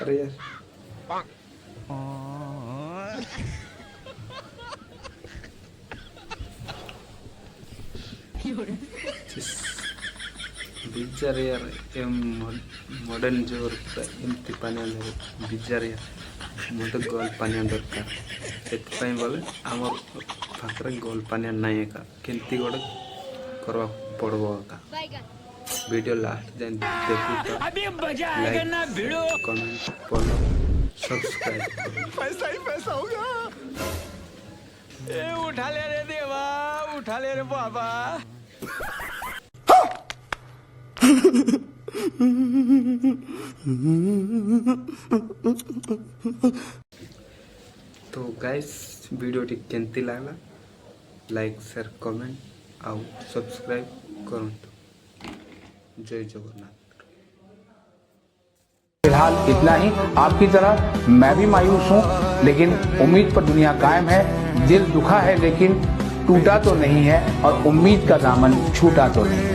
अरे यार बिजार यार मॉडर्न जो एमती पानी बिजार यार मत गोल पानी दरकार से बोले आम पाखे गोल पानी नाई का केमती गोटे करवा पड़ो का वीडियो लास्ट जाए देखो लाइक कमेंट फॉलो सब्सक्राइब पैसा ही पैसा होगा। ए उठा ले रे देवा, उठा ले रे बाबा। तो गाइस वीडियो टी केंती लागला लाइक शेयर कमेंट आउ सब्सक्राइब करंतु। जय जगन्नाथ। फिलहाल इतना ही। आपकी तरह मैं भी मायूस हूँ, लेकिन उम्मीद पर दुनिया कायम है। दिल दुखा है लेकिन टूटा तो नहीं है, और उम्मीद का दामन छूटा तो नहीं है।